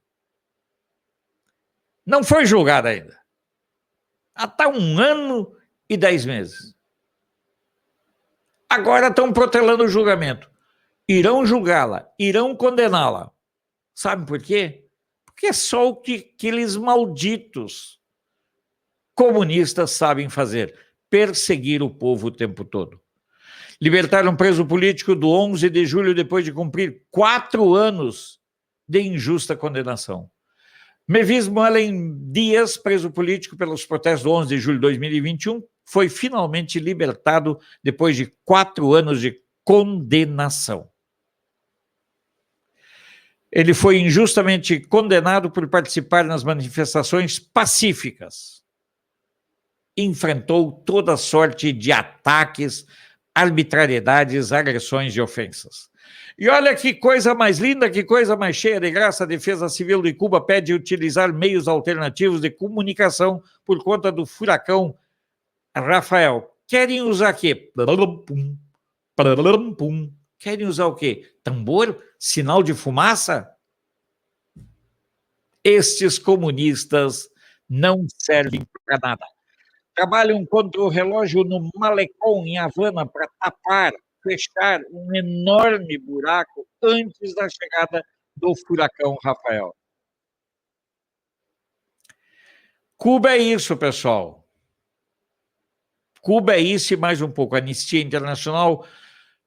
Não foi julgada ainda. Ela está 1 ano e 10 meses. Agora estão protelando o julgamento. Irão julgá-la, irão condená-la. Sabe por quê? Porque é só o que aqueles malditos comunistas sabem fazer: perseguir o povo o tempo todo. Libertaram um preso político do 11 de julho depois de cumprir 4 anos de injusta condenação. Mevis Moellen Dias, preso político pelos protestos do 11 de julho de 2021, foi finalmente libertado depois de 4 anos de condenação. Ele foi injustamente condenado por participar nas manifestações pacíficas. Enfrentou toda sorte de ataques, arbitrariedades, agressões e ofensas. E olha que coisa mais linda, que coisa mais cheia de graça. A Defesa Civil de Cuba pede utilizar meios alternativos de comunicação por conta do furacão Rafael. Querem usar o quê? Querem usar o quê? Tambor? Sinal de fumaça? Estes comunistas não servem para nada. Trabalham contra o relógio no Malecón, em Havana, para tapar, fechar um enorme buraco antes da chegada do furacão Rafael. Cuba é isso, pessoal. Cuba é isso e mais um pouco. A Anistia Internacional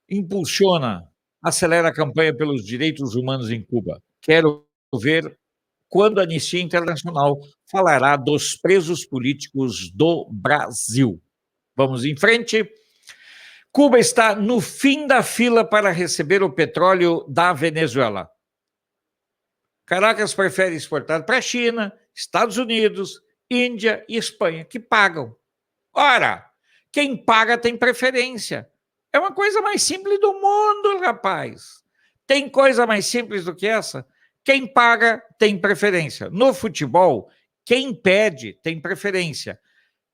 impulsiona, acelera a campanha pelos direitos humanos em Cuba. Quero ver quando a Anistia Internacional falará dos presos políticos do Brasil. Vamos em frente. Cuba está no fim da fila para receber o petróleo da Venezuela. Caracas prefere exportar para a China, Estados Unidos, Índia e Espanha, que pagam. Ora, quem paga tem preferência. É uma coisa mais simples do mundo, rapaz. Tem coisa mais simples do que essa? Quem paga tem preferência. No futebol, quem pede tem preferência.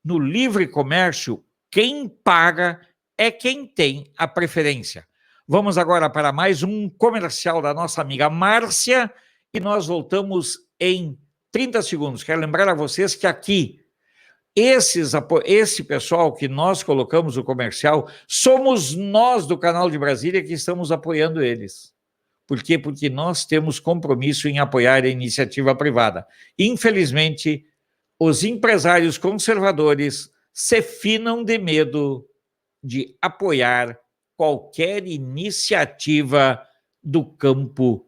No livre comércio, quem paga é quem tem a preferência. Vamos agora para mais um comercial da nossa amiga Márcia e nós voltamos em 30 segundos. Quero lembrar a vocês que aqui, esse pessoal que nós colocamos no comercial, somos nós do Canal de Brasília que estamos apoiando eles. Por quê? Porque nós temos compromisso em apoiar a iniciativa privada. Infelizmente, os empresários conservadores se finam de medo de apoiar qualquer iniciativa do campo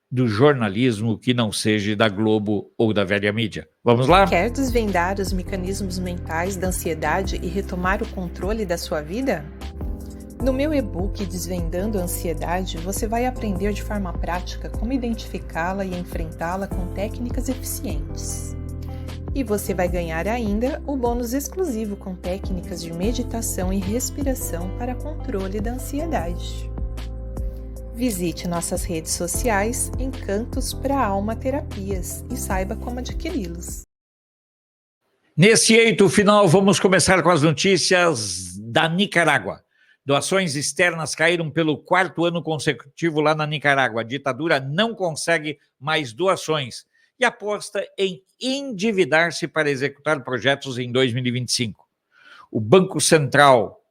do jornalismo que não seja da Globo ou da velha mídia. Vamos lá? Quer desvendar os mecanismos mentais da ansiedade e retomar o controle da sua vida? No meu e-book Desvendando a Ansiedade, você vai aprender de forma prática como identificá-la e enfrentá-la com técnicas eficientes. E você vai ganhar ainda o bônus exclusivo com técnicas de meditação e respiração para controle da ansiedade. Visite nossas redes sociais Encantos para Alma Terapias e saiba como adquiri-los. Nesse eito final, vamos começar com as notícias da Nicarágua. Doações externas caíram pelo 4º ano consecutivo lá na Nicarágua. A ditadura não consegue mais doações e aposta em endividar-se para executar projetos em 2025. O Banco Central,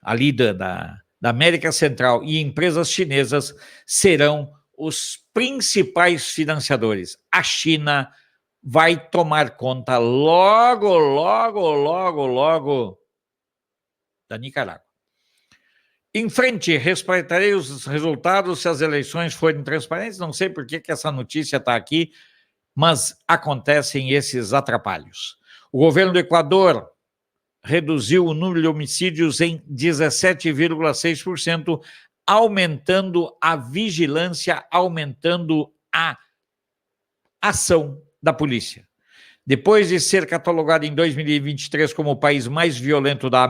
ali da América Central, e empresas chinesas serão os principais financiadores. A China vai tomar conta logo da Nicarágua. Em frente, respeitarei os resultados se as eleições forem transparentes. Não sei por que essa notícia está aqui, mas acontecem esses atrapalhos. O governo do Equador reduziu o número de homicídios em 17,6%, aumentando a vigilância, aumentando a ação da polícia. Depois de ser catalogado em 2023 como o país mais violento da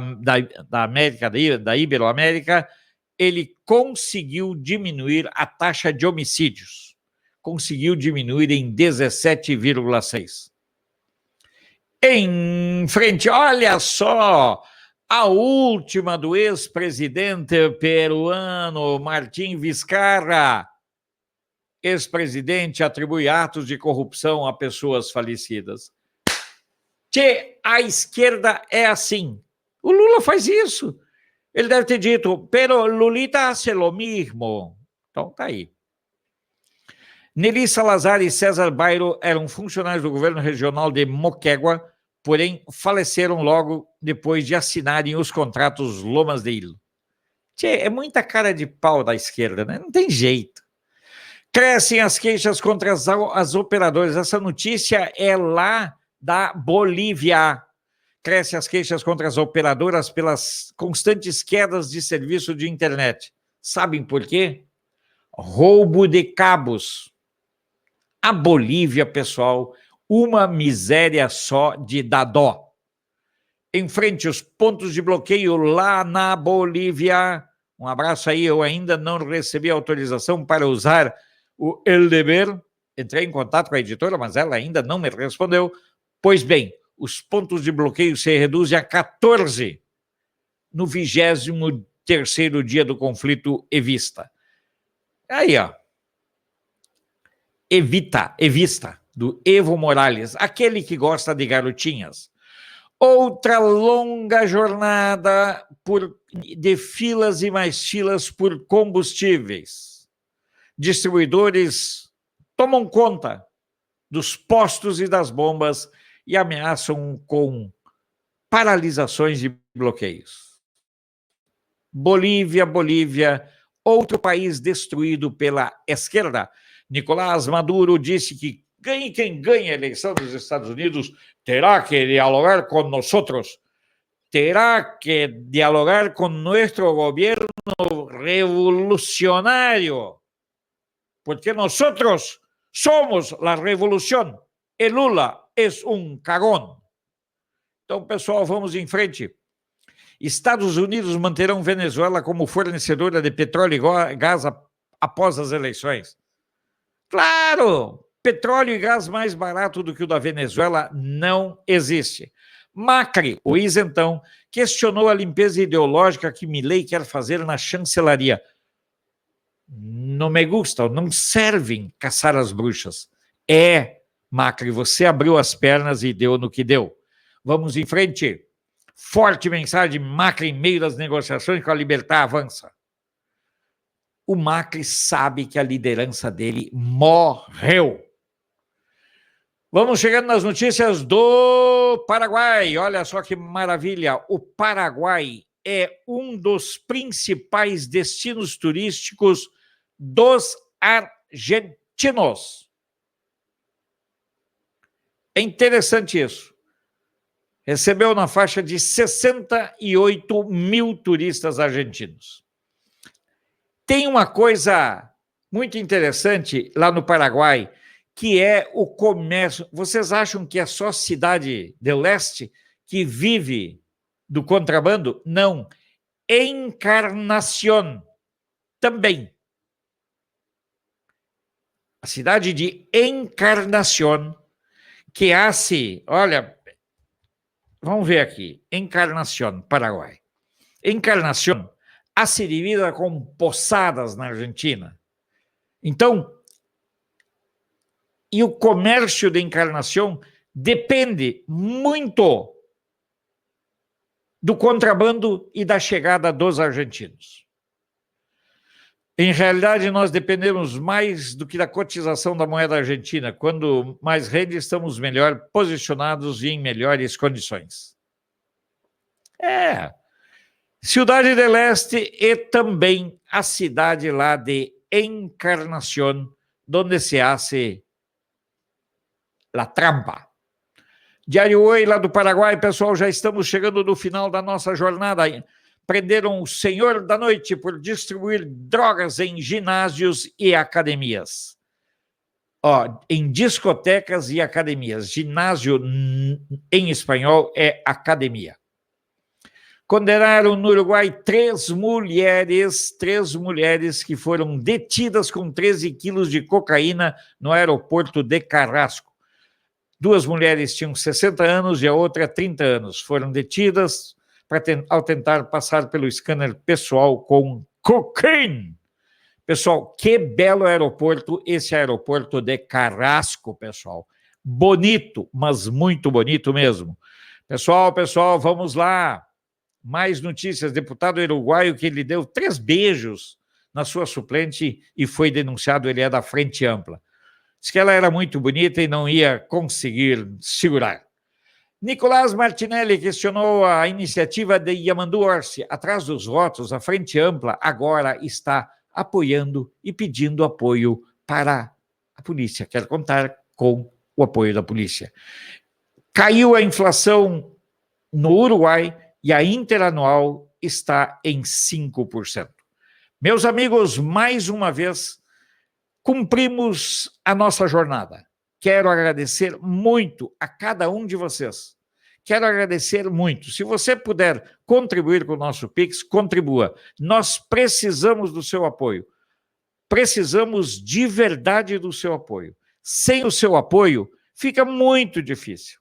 América, da Iberoamérica, ele conseguiu diminuir a taxa de homicídios. Conseguiu diminuir em 17,6%. Em frente, olha só, a última do ex-presidente peruano Martín Vizcarra. Ex-presidente atribui atos de corrupção a pessoas falecidas. A esquerda é assim. O Lula faz isso. Ele deve ter dito, pero Lulita hace lo mismo. Então, tá aí. Nelly Salazar e César Bairo eram funcionários do governo regional de Moquegua, porém faleceram logo depois de assinarem os contratos Lomas de Hilo. É muita cara de pau da esquerda, né? Não tem jeito. Crescem as queixas contra as operadoras. Essa notícia é lá da Bolívia. Crescem as queixas contra as operadoras pelas constantes quedas de serviço de internet. Sabem por quê? Roubo de cabos. A Bolívia, pessoal, uma miséria só de dar dó. Em frente, os pontos de bloqueio lá na Bolívia. Um abraço aí, eu ainda não recebi autorização para usar o El Deber. Entrei em contato com a editora, mas ela ainda não me respondeu. Pois bem, os pontos de bloqueio se reduzem a 14 no 23º dia do conflito evista. Aí, ó. Evista, do Evo Morales, aquele que gosta de garotinhas. Outra longa jornada de filas e mais filas por combustíveis. Distribuidores tomam conta dos postos e das bombas e ameaçam com paralisações de bloqueios. Bolívia, outro país destruído pela esquerda. Nicolás Maduro disse que ganhe quem ganhe a eleição dos Estados Unidos terá que dialogar com nosotros, terá que dialogar com nosso governo revolucionário, porque nosotros somos a revolução e Lula é cagón. Então, pessoal, vamos em frente. Estados Unidos manterão Venezuela como fornecedora de petróleo e gás após as eleições. Claro, petróleo e gás mais barato do que o da Venezuela não existe. Macri, o isentão, questionou a limpeza ideológica que Milei quer fazer na chancelaria. Não me gusta, não servem caçar as bruxas. Macri, você abriu as pernas e deu no que deu. Vamos em frente. Forte mensagem de Macri em meio das negociações com a Libertad avança. O Macri sabe que a liderança dele morreu. Vamos chegando nas notícias do Paraguai. Olha só que maravilha. O Paraguai é um dos principais destinos turísticos dos argentinos. É interessante isso. Recebeu na faixa de 68 mil turistas argentinos. Tem uma coisa muito interessante lá no Paraguai, que é o comércio. Vocês acham que é só Cidade del Este que vive do contrabando? Não. Encarnación também. A cidade de Encarnación, que hace, olha, vamos ver aqui, Encarnación, Paraguai. Encarnación hace divisa com Posadas na Argentina. Então, e o comércio de Encarnación depende muito do contrabando e da chegada dos argentinos. Em realidade, nós dependemos mais do que da cotização da moeda argentina. Quando mais rende, estamos melhor posicionados e em melhores condições. Cidade del Este é também a cidade lá de Encarnación, onde se hace la trampa. Diário Oi, lá do Paraguai, pessoal, já estamos chegando no final da nossa jornada. Prenderam o senhor da noite por distribuir drogas em ginásios e academias. Em discotecas e academias. Ginásio, em espanhol, é academia. Condenaram no Uruguai três mulheres que foram detidas com 13 quilos de cocaína no aeroporto de Carrasco. 2 mulheres tinham 60 anos e a outra 30 anos. Foram detidas ao tentar passar pelo scanner pessoal com cocaine. Pessoal, que belo aeroporto, esse aeroporto de Carrasco, pessoal. Bonito, mas muito bonito mesmo. Pessoal, vamos lá. Mais notícias. Deputado uruguaio que lhe deu 3 beijos na sua suplente e foi denunciado, ele é da Frente Ampla. Diz que ela era muito bonita e não ia conseguir segurar. Nicolás Martinelli questionou a iniciativa de Yamandu Orsi. Atrás dos votos, a Frente Ampla agora está apoiando e pedindo apoio para a polícia. Quer contar com o apoio da polícia. Caiu a inflação no Uruguai e a interanual está em 5%. Meus amigos, mais uma vez, cumprimos a nossa jornada. Quero agradecer muito a cada um de vocês. Quero agradecer muito. Se você puder contribuir com o nosso Pix, contribua. Nós precisamos do seu apoio. Precisamos de verdade do seu apoio. Sem o seu apoio, fica muito difícil.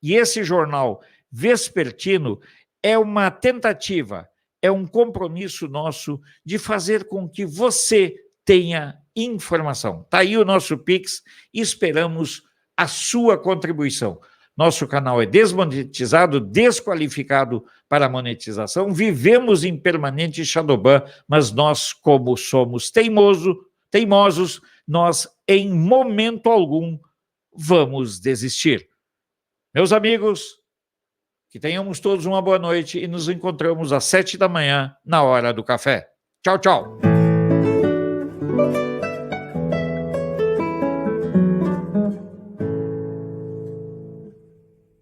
E esse jornal vespertino é uma tentativa, é um compromisso nosso de fazer com que você tenha informação. Está aí o nosso Pix, esperamos a sua contribuição. Nosso canal é desmonetizado, desqualificado para monetização, vivemos em permanente shadowban, mas nós, como somos teimosos, nós, em momento algum, vamos desistir. Meus amigos, que tenhamos todos uma boa noite e nos encontramos às 7 da manhã, na hora do café. Tchau, tchau.